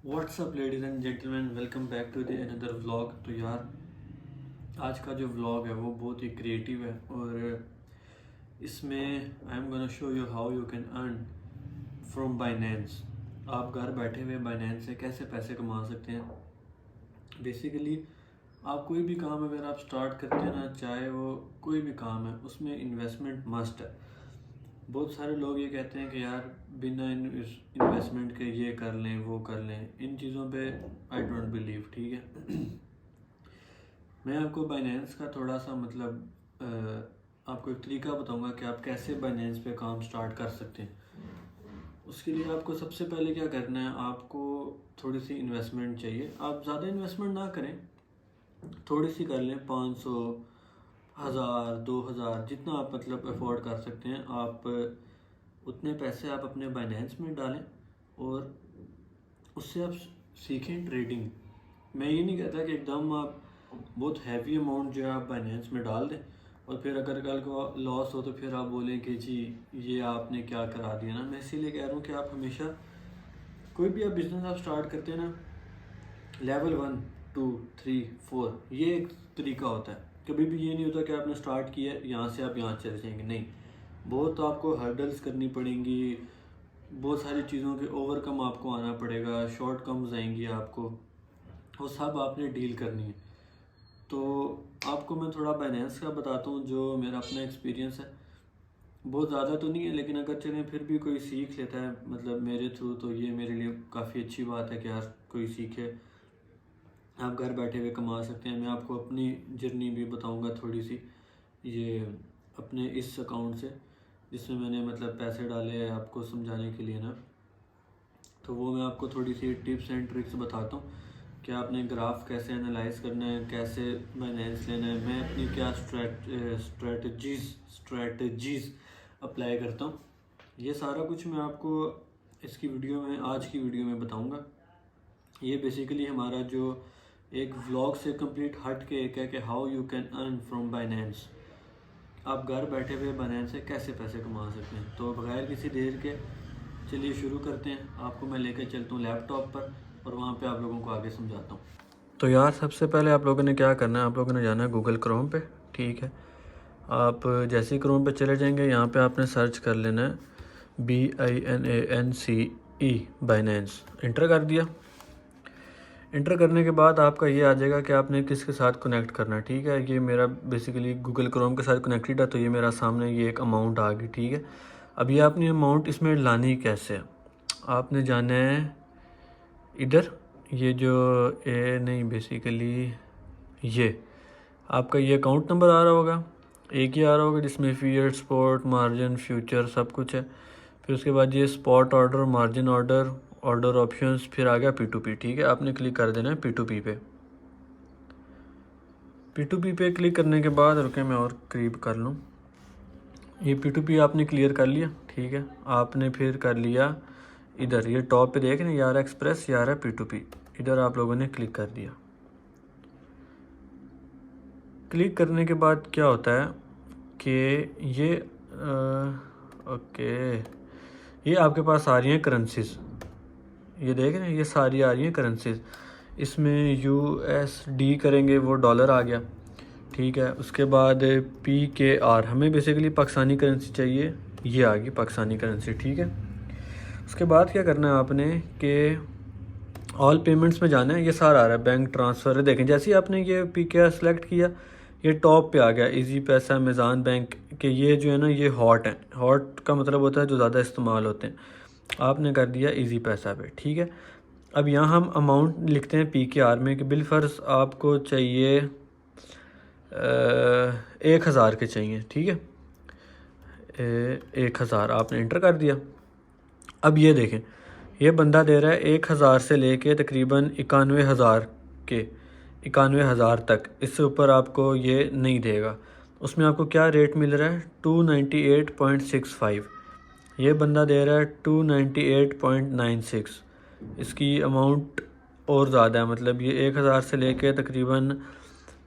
WhatsApp ladies and gentleman, welcome back to the another vlog. तो यार, आज का जो व्लॉग है वो बहुत ही क्रिएटिव है और इसमें I am gonna show you how you can earn from Binance. आप घर बैठे हुए बाइनेंस से कैसे पैसे कमा सकते हैं। बेसिकली आप कोई भी काम अगर आप स्टार्ट करते हैं ना, चाहे वो कोई भी काम है, उसमें इन्वेस्टमेंट मस्ट है। बहुत सारे लोग ये कहते हैं कि यार बिना इन्वेस्टमेंट के ये कर लें वो कर लें, इन चीज़ों पे आई डोंट बिलीव। ठीक है। मैं आपको बाइनेंस का थोड़ा सा आपको एक तरीका बताऊंगा कि आप कैसे बाइनेंस पे काम स्टार्ट कर सकते हैं। उसके लिए आपको सबसे पहले क्या करना है, आपको थोड़ी सी इन्वेस्टमेंट चाहिए। आप ज़्यादा इन्वेस्टमेंट ना करें, थोड़ी सी कर लें, 500, 1000, 2000, जितना आप अफोर्ड कर सकते हैं। आप उतने पैसे आप अपने बाइनेंस में डालें और उससे आप सीखें ट्रेडिंग। मैं ये नहीं कहता कि एकदम आप बहुत हैवी अमाउंट जो है आप बाइनेंस में डाल दें और फिर अगर कल को लॉस हो तो फिर आप बोलें कि जी ये आपने क्या करा दिया ना। मैं इसीलिए कह रहा हूँ कि आप हमेशा कोई भी आप बिज़नेस आप स्टार्ट करते हैं ना, लेवल 1, 2, 3, 4, ये एक तरीका होता है। कभी भी ये नहीं होता कि आपने स्टार्ट किया यहाँ से आप यहाँ चले जाएंगे, नहीं। बहुत आपको हर्डल्स करनी पड़ेंगी, बहुत सारी चीज़ों के ओवरकम आपको आना पड़ेगा, शॉर्ट कम्स आएंगी आपको, वो सब आपने डील करनी है। तो आपको मैं थोड़ा बाइनेंस का बताता हूँ जो मेरा अपना एक्सपीरियंस है। बहुत ज़्यादा तो नहीं है, लेकिन अगर चलें फिर भी कोई सीख लेता है मेरे थ्रू, तो ये मेरे लिए काफ़ी अच्छी बात है कि यार कोई सीखे। आप घर बैठे हुए कमा सकते हैं। मैं आपको अपनी जर्नी भी बताऊंगा थोड़ी सी, ये अपने इस अकाउंट से जिसमें मैंने पैसे डाले हैं, आपको समझाने के लिए ना। तो वो मैं आपको थोड़ी सी टिप्स एंड ट्रिक्स बताता हूँ कि आपने ग्राफ कैसे एनालाइज करना है, कैसे बाइनेंस लेना है, मैं अपनी क्या स्ट्रेटजीज अप्लाई करता हूँ। ये सारा कुछ मैं आपको इसकी वीडियो में, आज की वीडियो में बताऊँगा। ये बेसिकली हमारा जो एक व्लॉग से कंप्लीट हट के एक है कि how you can earn from Binance. आप घर बैठे हुए बाइनेंस से कैसे पैसे कमा सकते हैं। तो बगैर किसी देर के चलिए शुरू करते हैं। आपको मैं लेकर चलता हूँ लैपटॉप पर और वहाँ पे आप लोगों को आगे समझाता हूँ। तो यार सबसे पहले आप लोगों ने क्या करना है, आप लोगों ने जाना है गूगल क्रोम पे। ठीक है, आप जैसे ही क्रोम पे चले जाएंगे, यहाँ पे आपने सर्च कर लेना है BINANCE बाइनेंस। इंटर कर दिया। इंटर करने के बाद आपका ये आ जाएगा कि आपने किसके साथ कनेक्ट करना है। ठीक है, ये मेरा बेसिकली गूगल क्रोम के साथ कनेक्टेड है, तो ये मेरा सामने ये एक अमाउंट आ गई। ठीक है, अब ये आपने अमाउंट इसमें लानी कैसे है, आपने जाना है इधर, ये जो नहीं बेसिकली ये आपका ये अकाउंट नंबर आ रहा होगा, एक ही आ रहा होगा जिसमें फील्ड, स्पॉट, मार्जिन, फ्यूचर सब कुछ है। फिर उसके बाद ये spot order, margin order, order options, फिर आ गया P2P। ठीक है, आपने क्लिक कर देना है P2P पे। P2P पे क्लिक करने के बाद रुके मैं और करीब कर लूँ, ये P2P आपने क्लियर कर लिया। ठीक है, आपने फिर कर लिया इधर, ये टॉप पे देख रहे हैं यार एक्सप्रेस, यार है P2P, इधर आप लोगों ने क्लिक कर दिया। क्लिक करने के बाद क्या होता है कि ये ओके, ये आपके पास आ रही हैं करेंसीज, ये देख रहे हैं ये सारी आ रही हैं करेंसीज। इसमें USD करेंगे, वो डॉलर आ गया। ठीक है, उसके बाद PKR, हमें बेसिकली पाकिस्तानी करेंसी चाहिए, ये आ गई पाकिस्तानी करेंसी। ठीक है, उसके बाद क्या करना है आपने कि ऑल पेमेंट्स में जाना है, ये सारा आ रहा है बैंक ट्रांसफ़र। देखें जैसे ही आपने ये PKR सेलेक्ट किया, ये टॉप पे आ गया इजी पैसा, अमेज़ॉन बैंक के, ये जो है ना ये हॉट हैं। हॉट का मतलब होता है जो ज़्यादा इस्तेमाल होते हैं। आपने कर दिया इजी पैसा पे। ठीक है, अब यहाँ हम अमाउंट लिखते हैं PKR में कि बिलफर्स आपको चाहिए 1000 के चाहिए। ठीक है, 1000 आपने इंटर कर दिया। अब ये देखें, ये बंदा दे रहा है 1000 से लेके तकरीबन 91,000 के 91,000 तक, इससे ऊपर आपको ये नहीं देगा। उसमें आपको क्या रेट मिल रहा है, 298.65। ये बंदा दे रहा है 298.96। इसकी अमाउंट और ज़्यादा है, मतलब ये 1000 से लेके तकरीबन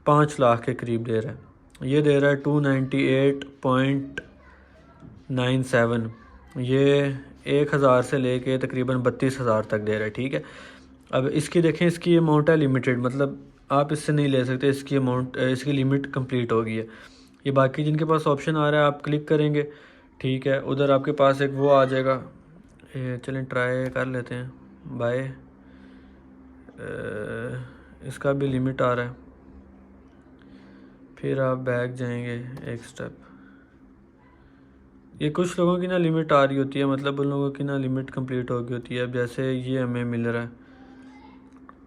5 लाख के करीब दे रहा है। ये दे रहा है 298.97। ये 1000 से लेके तकरीबन 32,000 तक दे रहा है। ठीक है, अब इसकी देखें, इसकी अमाउंट है लिमिटेड, मतलब आप इससे नहीं ले सकते, इसकी अमाउंट, इसकी लिमिट कंप्लीट हो गई है। ये बाकी जिनके पास ऑप्शन आ रहा है आप क्लिक करेंगे, ठीक है, उधर आपके पास एक वो आ जाएगा। चलें ट्राई कर लेते हैं बाय। इसका भी लिमिट आ रहा है, फिर आप बैक जाएंगे एक स्टेप। ये कुछ लोगों की ना लिमिट आ रही होती है, मतलब उन लोगों की ना लिमिट कंप्लीट हो गई होती है। अब जैसे ये हमें मिल रहा है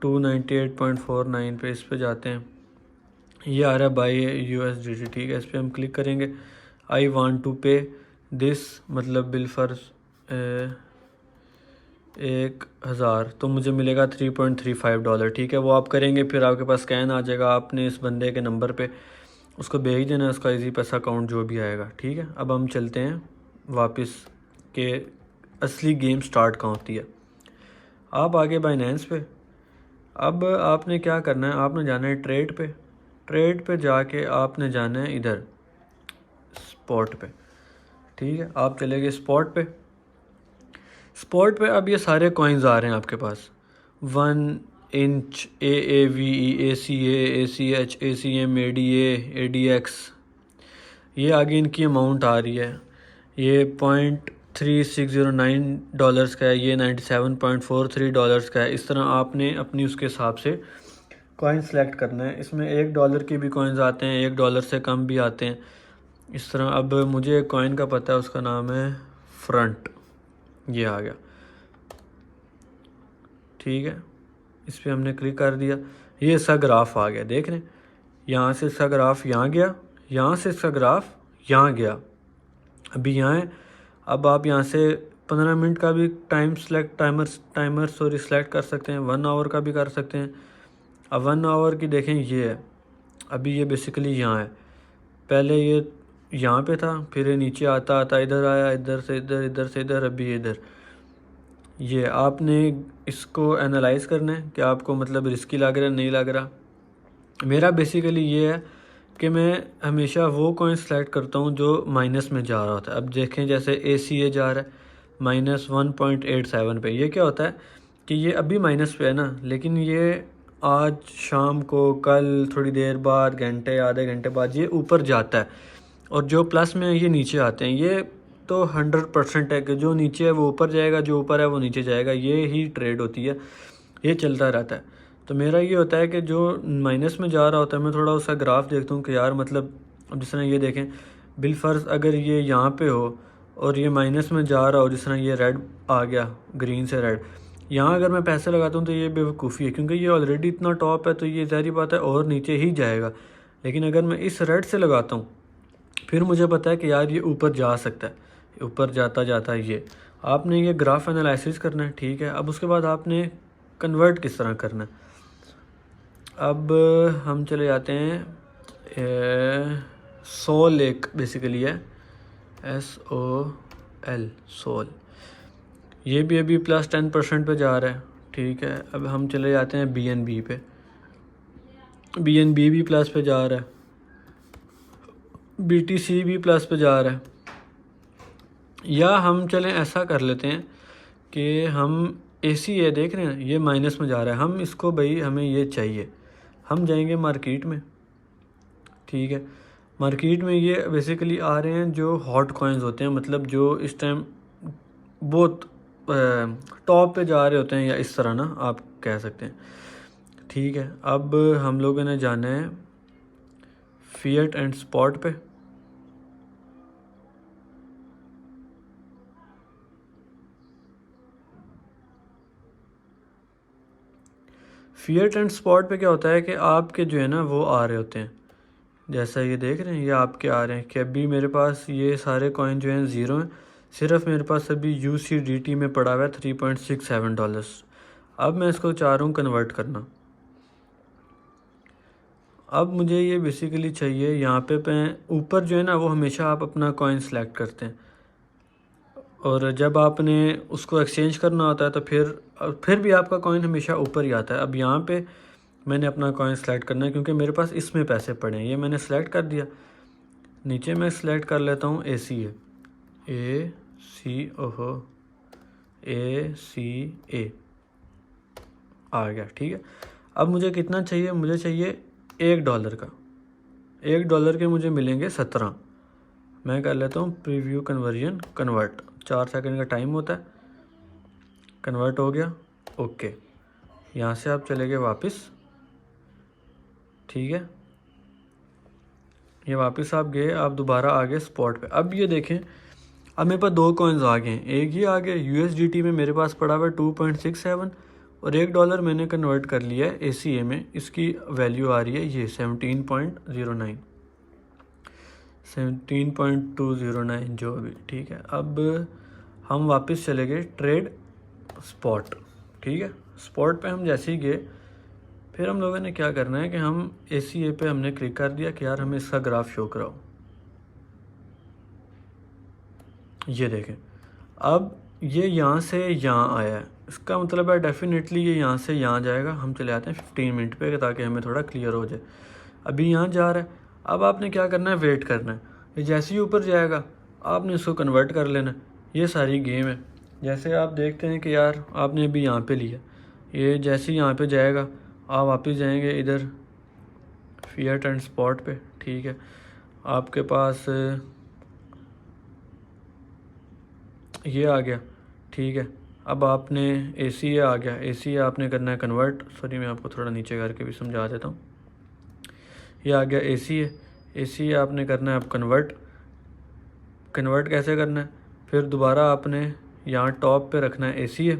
298.49 पे, इस पे जाते हैं, ये आ रहा है बाई USDT, ठीक है, इस पर हम क्लिक करेंगे। आई वांट टू पे दिस, मतलब बिल फर्ज 1000, तो मुझे मिलेगा $3.35, ठीक है। वो आप करेंगे, फिर आपके पास स्कैन आ जाएगा, आपने इस बंदे के नंबर पे उसको भेज देना, उसका इजी पैसा अकाउंट जो भी आएगा, ठीक है। अब हम चलते हैं वापस के असली गेम स्टार्ट कहाँ होती है। आप आगे बाइनेंस पे, अब आपने क्या करना है, आपने जाना है ट्रेड पे। ट्रेड पे जाके आपने जाना है इधर स्पॉट पे, ठीक है। आप चले गए स्पॉट पे। स्पॉट पे अब ये सारे कॉइन्स आ रहे हैं आपके पास, 1 inch, AAVE, ACA, ACH, ACM, ADA, ADX, ये आगे इनकी अमाउंट आ रही है। ये $0.3609 का है, ये $97.43 का है। इस तरह आपने अपनी उसके हिसाब से कॉइन सेलेक्ट करना है। इसमें $1 के भी कॉइन्स आते हैं, $1 से कम भी आते हैं, इस तरह। अब मुझे एक कॉइन का पता है, उसका नाम है फ्रंट, ये आ गया, ठीक है। इस पर हमने क्लिक कर दिया, ये इसका ग्राफ आ गया, देख रहे हैं, यहाँ से इसका ग्राफ यहाँ गया, यहाँ से इसका ग्राफ यहाँ गया, अभी यहाँ है। अब आप यहाँ से 15 मिनट का भी टाइमर सेलेक्ट कर सकते हैं, 1 आवर का भी कर सकते हैं। अब 1 आवर की देखें, ये है, अभी ये बेसिकली यहाँ है, पहले ये यहाँ पे था, फिर ये नीचे आता आता इधर आया, इधर से इधर, इधर से इधर, अभी इधर। ये आपने इसको एनालाइज करना है कि आपको मतलब रिस्की लग रहा है नहीं लग रहा। मेरा बेसिकली ये है कि मैं हमेशा वो कॉइन सेलेक्ट करता हूँ जो माइनस में जा रहा होता है। अब देखें जैसे ACA जा रहा है -1.87 पे, ये क्या होता है कि ये अभी माइनस पे है ना, लेकिन ये आज शाम को, कल, थोड़ी देर बाद, घंटे, आधे घंटे बाद ये ऊपर जाता है, और जो प्लस में ये नीचे आते हैं। ये तो 100% है कि जो नीचे है वो ऊपर जाएगा, जो ऊपर है वो नीचे जाएगा, ये ही ट्रेड होती है, ये चलता रहता है। तो मेरा ये होता है कि जो माइनस में जा रहा होता है, मैं थोड़ा उसका ग्राफ देखता हूँ कि यार मतलब, अब जिस तरह ये देखें, बिलफर्ज अगर ये यहाँ पे हो और ये माइनस में जा रहा हो, जिस तरह ये रेड आ गया, ग्रीन से रेड, यहाँ अगर मैं पैसे लगाता हूँ तो ये बेवकूफ़ी है, क्योंकि ये ऑलरेडी इतना टॉप है, तो ये ज़ाहिर बात है और नीचे ही जाएगा। लेकिन अगर मैं इस रेड से लगाता हूँ, फिर मुझे पता है कि यार ये ऊपर जा सकता है, ऊपर जाता जाता है। ये आपने ये ग्राफ एनालिसिस करना है, ठीक है। अब उसके बाद आपने कन्वर्ट किस तरह करना है। अब हम चले जाते हैं सोल, एक बेसिकली है SOL, सोल, ये भी अभी +10% पे जा रहा है, ठीक है। अब हम चले जाते हैं BNB पे, BNB भी प्लस पे जा रहा है, BTC भी प्लस पे जा रहा है। या हम चलें ऐसा कर लेते हैं कि हम ACA देख रहे हैं, ये माइनस में जा रहा है, हम इसको भाई हमें ये चाहिए, हम जाएंगे मार्केट में, ठीक है। मार्केट में ये बेसिकली आ रहे हैं जो हॉट कॉइन्स होते हैं, मतलब जो इस टाइम बहुत टॉप पे जा रहे होते हैं, या इस तरह ना आप कह सकते हैं, ठीक है। अब हम लोगों ने जाना है फिएट एंड स्पॉट पे। फिएट एंड स्पॉट पे क्या होता है कि आपके जो है ना वो आ रहे होते हैं, जैसा ये देख रहे हैं, ये आपके आ रहे हैं कि अभी मेरे पास ये सारे कॉइन जो हैं ज़ीरो हैं, सिर्फ मेरे पास अभी USDT में पड़ा हुआ है $3.67। अब मैं इसको चाह रहा हूँ कन्वर्ट करना। अब मुझे ये बेसिकली चाहिए, यहाँ पे मैं ऊपर जो है ना वो हमेशा आप अपना कॉइन सेलेक्ट करते हैं, और जब आपने उसको एक्सचेंज करना होता है तो फिर भी आपका कॉइन हमेशा ऊपर ही आता है। अब यहाँ पे मैंने अपना कॉइन सेलेक्ट करना है, क्योंकि मेरे पास इसमें पैसे पड़े हैं, ये मैंने सेलेक्ट कर दिया। नीचे मैं सेलेक्ट कर लेता हूँ ACA, ACA, आ गया, ठीक है। अब मुझे कितना चाहिए, मुझे चाहिए $1 का। $1 के मुझे मिलेंगे 17। मैं कर लेता हूँ प्रीव्यू कन्वर्जन कन्वर्ट, 4 सेकंड का टाइम होता है। कन्वर्ट हो गया, ओके। यहाँ से आप चले गए वापस, ठीक है। ये वापस आप गए, आप दोबारा आ गए स्पॉट पे। अब ये देखें, अब मेरे पास 2 कॉइन्स आ गए हैं। एक ये आ गया USDT में मेरे पास पड़ा हुआ है 2.67 और $1 मैंने कन्वर्ट कर लिया है ACA में। इसकी वैल्यू आ रही है ये 17.09, 17.209 जो भी, ठीक है। अब हम वापस चले गए ट्रेड स्पॉट, ठीक है। स्पॉट पे हम जैसे ही गए, फिर हम लोगों ने क्या करना है कि हम ACA पे हमने क्लिक कर दिया कि यार हमें इसका ग्राफ शो कराओ। ये देखें, अब ये यहाँ से यहाँ आया है, इसका मतलब है डेफिनेटली ये यहाँ से यहाँ जाएगा। हम चले आते हैं 15 मिनट पे ताकि हमें थोड़ा क्लियर हो जाए। अभी यहाँ जा रहा है, अब आपने क्या करना है, वेट करना है। ये जैसे ही ऊपर जाएगा आपने इसको कन्वर्ट कर लेना है। ये सारी गेम है। जैसे आप देखते हैं कि यार आपने अभी यहाँ पे लिया, ये जैसे ही यहाँ पे जाएगा आप वापस जाएंगे इधर फिएट एंड स्पॉट पे, ठीक है। आपके पास ये आ गया, ठीक है। अब आपने ACA आ गया, ACA आपने करना है कन्वर्ट। सॉरी, मैं आपको थोड़ा नीचे करके भी समझा देता हूँ। ये आ गया ACA आपने करना है अब कन्वर्ट। कन्वर्ट कैसे करना है, फिर दोबारा आपने यहाँ टॉप पे रखना है ACA।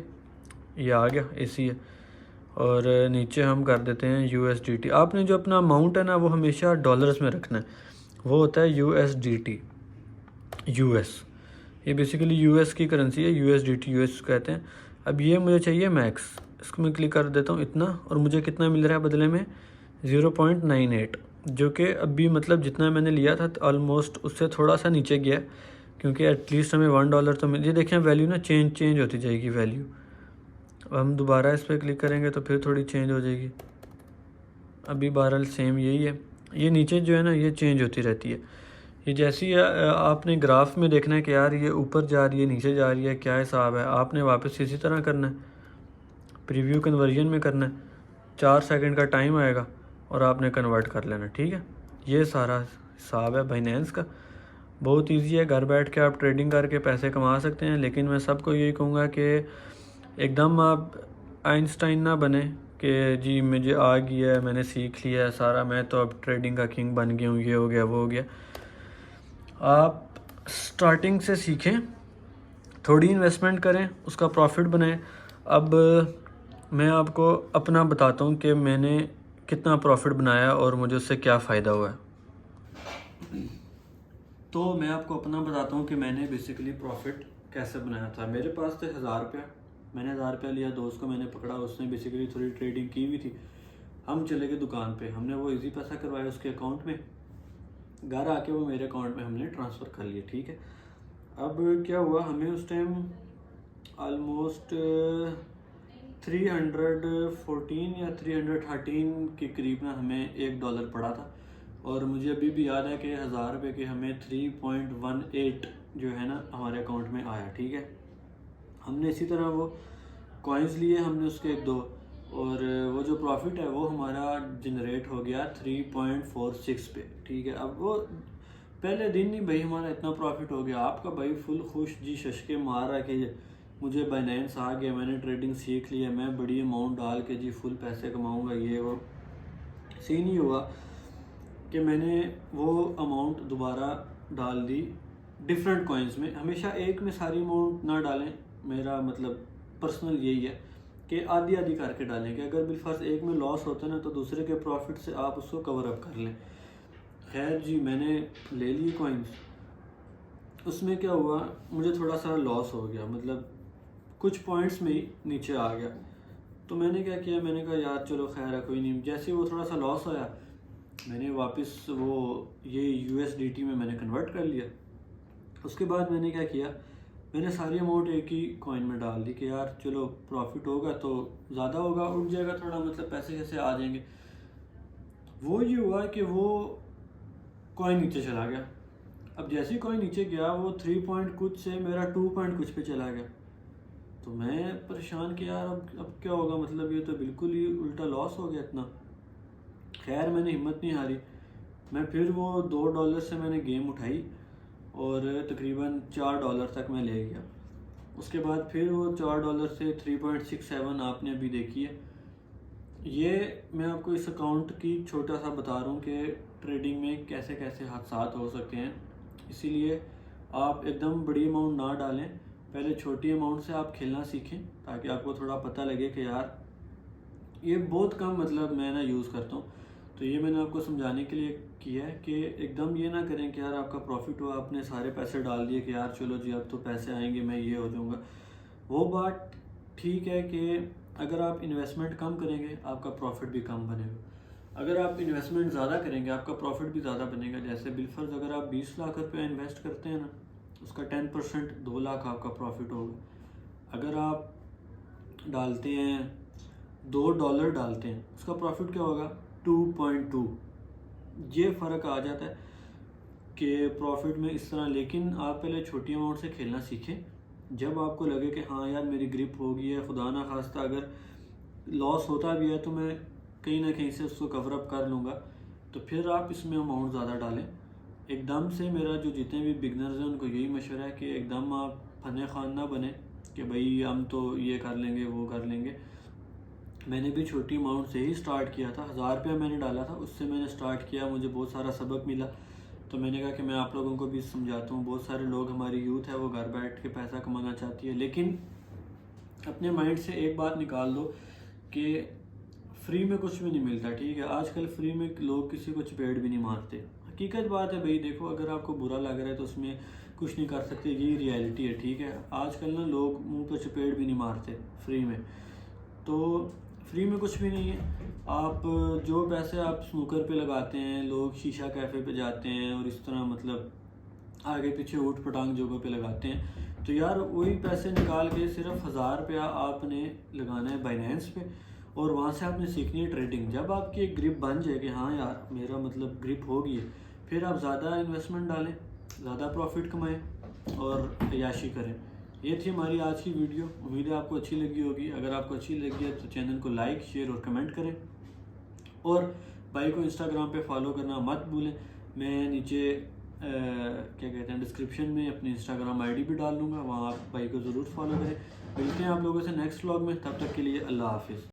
ये आ गया ACA और नीचे हम कर देते हैं USDT। आपने जो अपना अमाउंट है ना वो हमेशा डॉलर्स में रखना है, वो होता है USDT, US। ये बेसिकली US की करेंसी है, USDT US कहते हैं। अब ये मुझे चाहिए मैक्स, इसको मैं क्लिक कर देता हूँ इतना, और मुझे कितना मिल रहा है बदले में 0.98, जो कि अभी मतलब जितना मैंने लिया था ऑलमोस्ट उससे थोड़ा सा नीचे गया, क्योंकि एटलीस्ट हमें $1 तो मिल। ये देखें वैल्यू ना चेंज होती जाएगी वैल्यू। अब हम दोबारा इस पर क्लिक करेंगे तो फिर थोड़ी चेंज हो जाएगी। अभी बहरहाल सेम यही है। ये नीचे जो है ना ये चेंज होती रहती है। ये जैसे ही आपने ग्राफ में देखना है कि यार ये ऊपर जा रही है नीचे जा रही है, क्या हिसाब है, आपने वापस इसी तरह करना है, प्रीव्यू कन्वर्जन में करना है। 4 सेकंड का टाइम आएगा और आपने कन्वर्ट कर लेना, ठीक है। ये सारा हिसाब है बाइनेंस का। बहुत इजी है, घर बैठ के आप ट्रेडिंग करके पैसे कमा सकते हैं। लेकिन मैं सबको यही कहूँगा कि एकदम आप आइंस्टाइन ना बने कि जी मुझे आ गया है, मैंने सीख लिया है सारा, मैं तो अब ट्रेडिंग का किंग बन गया हूँ, ये हो गया वो हो गया। आप स्टार्टिंग से सीखें, थोड़ी इन्वेस्टमेंट करें, उसका प्रॉफिट बनाएं। अब मैं आपको अपना बताता हूँ कि मैंने कितना प्रॉफिट बनाया और मुझे उससे क्या फ़ायदा हुआ है। तो मैं आपको अपना बताता हूँ कि मैंने बेसिकली प्रॉफिट कैसे बनाया था। मेरे पास थे 1000 रुपया, मैंने 1000 रुपया लिया, दोस्त को मैंने पकड़ा, उसने बेसिकली थोड़ी ट्रेडिंग की हुई थी। हम चले गए दुकान पे, हमने वो इजी पैसा करवाया उसके अकाउंट में, घर आके वो मेरे अकाउंट में हमने ट्रांसफ़र कर लिया, ठीक है। अब क्या हुआ, हमें उस टाइम ऑलमोस्ट 314 या 313 के करीब ना हमें $1 पड़ा था। और मुझे अभी भी याद है कि 1000 रुपये के हमें 3.18 जो है ना हमारे अकाउंट में आया, ठीक है। हमने इसी तरह वो कॉइन्स लिए, हमने उसके 1-2, और वो जो प्रॉफिट है वो हमारा जनरेट हो गया 3.46 पे, ठीक है। अब वो पहले दिन ही भाई हमारा इतना प्रॉफिट हो गया, आपका भाई फुल खुश जी शशके मार रहा कि मुझे बाइनेंस आ गया, मैंने ट्रेडिंग सीख लिया, मैं बड़ी अमाउंट डाल के जी फुल पैसे कमाऊंगा, ये वो। सीन ही हुआ कि मैंने वो अमाउंट दोबारा डाल दी डिफरेंट कॉइन्स में। हमेशा एक में सारी अमाउंट ना डालें, मेरा मतलब पर्सनल यही है कि आधी आधी करके डालें, कि अगर बिलफर्ज एक में लॉस होता है ना तो दूसरे के प्रॉफिट से आप उसको कवर अप कर लें। खैर जी, मैंने ले लिए कॉइन्स। उसमें क्या हुआ, मुझे थोड़ा सा लॉस हो गया, मतलब कुछ पॉइंट्स में ही नीचे आ गया। तो मैंने क्या किया, मैंने कहा यार चलो खैर है कोई नहीं। जैसे वो थोड़ा सा लॉस होया, मैंने वापस वो ये USDT में मैंने कन्वर्ट कर लिया। उसके बाद मैंने क्या किया, मैंने सारी अमाउंट एक ही कॉइन में डाल दी कि यार चलो प्रॉफिट होगा तो ज़्यादा होगा, उठ जाएगा थोड़ा, मतलब पैसे कैसे आ जाएंगे। वो ये हुआ कि वो कॉइन नीचे चला गया। अब जैसे ही कॉइन नीचे गया वो 3 पॉइंट कुछ से मेरा 2 पॉइंट कुछ पे चला गया। तो मैं परेशान कि यार अब क्या होगा, मतलब ये तो बिल्कुल ही उल्टा लॉस हो गया इतना। खैर मैंने हिम्मत नहीं हारी, मैं फिर वो $2 से मैंने गेम उठाई और तकरीबन $4 तक मैं ले गया। उसके बाद फिर वो $4 से 3.67 आपने अभी देखी है। ये मैं आपको इस अकाउंट की छोटा सा बता रहा हूँ कि ट्रेडिंग में कैसे कैसे हादसात हो सकते हैं। इसीलिए आप एकदम बड़ी अमाउंट ना डालें, पहले छोटी अमाउंट से आप खेलना सीखें ताकि आपको थोड़ा पता लगे कि यार ये बहुत कम मतलब मैं ना यूज़ करता हूँ। तो ये मैंने आपको समझाने के लिए किया है कि एकदम ये ना करें कि यार आपका प्रॉफिट हुआ, आपने सारे पैसे डाल दिए कि यार चलो जी अब तो पैसे आएंगे, मैं ये हो जाऊँगा। वो बात ठीक है कि अगर आप इन्वेस्टमेंट कम करेंगे आपका प्रॉफिट भी कम बनेगा। अगर आप इन्वेस्टमेंट ज़्यादा करेंगे आपका प्रॉफिट भी ज़्यादा बनेगा। जैसे बिलफर्ज अगर आप 20 लाख रुपये इन्वेस्ट करते हैं ना, उसका 10% 2 लाख आपका प्रॉफिट होगा। अगर आप डालते हैं $2 डालते हैं, उसका प्रॉफिट क्या होगा 2.2। ये फ़र्क आ जाता है कि प्रॉफिट में इस तरह। लेकिन आप पहले छोटी अमाउंट से खेलना सीखें। जब आपको लगे कि हाँ यार मेरी ग्रिप हो गई है, खुदा ना खास्ता अगर लॉस होता भी है तो मैं कहीं ना कहीं से उसको कवर अप कर लूँगा, तो फिर आप इसमें अमाउंट ज़्यादा डालें। एकदम से मेरा जो जितने भी बिगनर्स हैं उनको यही मशवरा है कि एकदम आप फने खान ना बने कि भाई हम तो ये कर लेंगे वो कर लेंगे। मैंने भी छोटी अमाउंट से ही स्टार्ट किया था, 1000 रुपया मैंने डाला था, उससे मैंने स्टार्ट किया, मुझे बहुत सारा सबक मिला। तो मैंने कहा कि मैं आप लोगों को भी समझाता हूँ। बहुत सारे लोग, हमारी यूथ है वो घर बैठ के पैसा कमाना चाहती है, लेकिन अपने माइंड से एक बात निकाल दो कि फ्री में कुछ भी नहीं मिलता। ठीक है, आजकल फ्री में लोग किसी को चपेट भी नहीं मारते। हकीकत बात है भाई, देखो अगर आपको बुरा लग रहा है तो उसमें कुछ नहीं कर सकते, ये रियलिटी है। ठीक है, आजकल ना लोग मुंह पर चपेट भी नहीं मारते फ्री में। तो फ्री में कुछ भी नहीं है। आप जो पैसे आप स्नूकर पे लगाते हैं, लोग शीशा कैफ़े पे जाते हैं और इस तरह मतलब आगे पीछे ऊट पटांग जगहों पे लगाते हैं, तो यार वही पैसे निकाल के सिर्फ 1000 रुपया आपने लगाना है बाइनेंस पे और वहाँ से आपने सीखनी है ट्रेडिंग। जब आपकी एक ग्रिप बन जाए कि हाँ यार मेरा मतलब ग्रिप हो गई है, फिर आप ज़्यादा इन्वेस्टमेंट डालें, ज़्यादा प्रॉफिट कमाएं और अय्याशी करें। ये थी हमारी आज की वीडियो, उम्मीद है आपको अच्छी लगी होगी। अगर आपको अच्छी लगी है तो चैनल को लाइक शेयर और कमेंट करें और भाई को इंस्टाग्राम पे फॉलो करना मत भूलें। मैं नीचे क्या कहते हैं डिस्क्रिप्शन में अपनी इंस्टाग्राम आईडी भी डाल दूँगा, वहाँ आप भाई को ज़रूर फॉलो करें। मिलते हैं आप लोगों से नेक्स्ट व्लॉग में, तब तक के लिए अल्लाह हाफिज़।